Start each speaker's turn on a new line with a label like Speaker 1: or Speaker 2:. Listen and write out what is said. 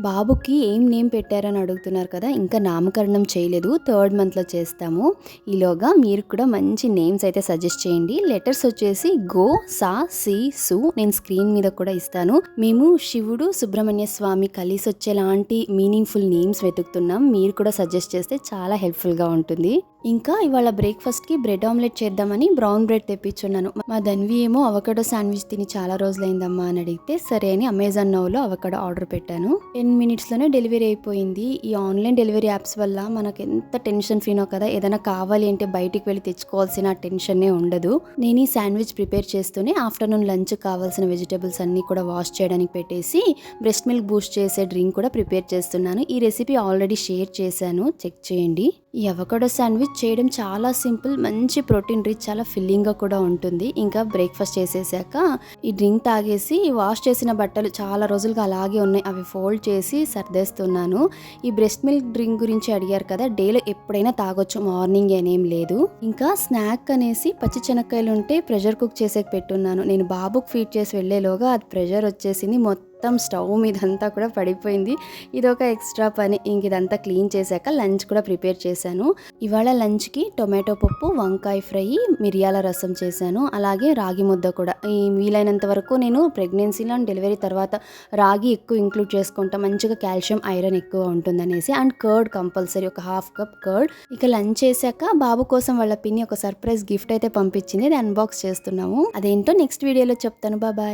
Speaker 1: బాబుకి ఏం నేమ్ పెట్టారని అడుగుతున్నారు కదా, ఇంకా నామకరణం చేయలేదు, 3rd మంత్లో చేస్తాము. ఈలోగా మీరు కూడా మంచి నేమ్స్ అయితే సజెస్ట్ చేయండి. లెటర్స్ వచ్చేసి గో, సా, సి, సు. నేను స్క్రీన్ మీద కూడా ఇస్తాను. మేము శివుడు సుబ్రహ్మణ్య స్వామి కలిసి వచ్చేలాంటి మీనింగ్ఫుల్ నేమ్స్ వెతుకుతున్నాం. మీరు కూడా సజెస్ట్ చేస్తే చాలా హెల్ప్ఫుల్గా ఉంటుంది. ఇంకా ఇవాళ బ్రేక్ఫాస్ట్కి బ్రెడ్ ఆమ్లెట్ చేద్దామని బ్రౌన్ బ్రెడ్ తెప్పించున్నాను. మా ధన్వి ఏమో అవకాడో శాండ్విచ్ తిని చాలా రోజులైందమ్మా అని అడిగితే సరే అని అమెజాన్ నౌలో అవకాడో ఆర్డర్ పెట్టాను. 10 మినిట్స్లోనే డెలివరీ అయిపోయింది. ఈ ఆన్లైన్ డెలివరీ యాప్స్ వల్ల మనకు ఎంత టెన్షన్ ఫ్రీనో కదా. ఏదైనా కావాలి అంటే బయటికి వెళ్ళి తెచ్చుకోవాల్సిన టెన్షన్నే ఉండదు. నేను ఈ శాండ్విచ్ ప్రిపేర్ చేస్తూనే ఆఫ్టర్నూన్ లంచ్ కావాల్సిన వెజిటేబుల్స్ అన్నీ కూడా వాష్ చేయడానికి పెట్టేసి బ్రెస్ట్ మిల్క్ బూస్ట్ చేసే డ్రింక్ కూడా ప్రిపేర్ చేస్తున్నాను. ఈ రెసిపీ ఆల్రెడీ షేర్ చేశాను, చెక్ చేయండి. ఈ అవకాడో శాండ్విచ్ చేయడం చాలా సింపుల్, మంచి ప్రోటీన్ రిచ్, చాలా ఫిల్లింగ్గా కూడా ఉంటుంది. ఇంకా బ్రేక్ఫాస్ట్ చేసేసాక ఈ డ్రింక్ తాగేసి వాష్ చేసిన బట్టలు చాలా రోజులుగా అలాగే ఉన్నాయి, అవి ఫోల్డ్ చేసి సర్దేస్తున్నాను. ఈ బ్రెస్ట్ మిల్క్ డ్రింక్ గురించి అడిగారు కదా, డేలో ఎప్పుడైనా తాగొచ్చు, మార్నింగ్ అనేం లేదు. ఇంకా స్నాక్ అనేసి పచ్చి శనక్కాయలు ఉంటే ప్రెషర్ కుక్ చేసేకి పెట్టున్నాను. నేను బాబుకు ఫీడ్ చేసి వెళ్ళేలోగా అది ప్రెషర్ వచ్చేసింది, మొత్తం స్టవ్ మీదంతా కూడా పడిపోయింది. ఇదొక ఎక్స్ట్రా పని. ఇంక ఇదంతా క్లీన్ చేశాక లంచ్ కూడా ప్రిపేర్ చేశాను. ఇవాళ లంచ్కి టొమాటో పప్పు, వంకాయ ఫ్రై, మిరియాల రసం చేశాను. అలాగే రాగి ముద్ద కూడా. ఈ వీలైనంత వరకు నేను ప్రెగ్నెన్సీలో అండ్ డెలివరీ తర్వాత రాగి ఎక్కువ ఇంక్లూడ్ చేసుకుంటా, మంచిగా కాల్షియం ఐరన్ ఎక్కువ ఉంటుందనేసి. అండ్ కర్డ్ కంపల్సరీ, ఒక 1/2 కప్ కర్డ్. ఇక లంచ్ చేశాక బాబు కోసం వాళ్ళ పిన్ని ఒక సర్ప్రైజ్ గిఫ్ట్ అయితే పంపించింది, అది అన్బాక్స్ చేస్తున్నాము. అదేంటో నెక్స్ట్ వీడియోలో చెప్తాను. బాయ్.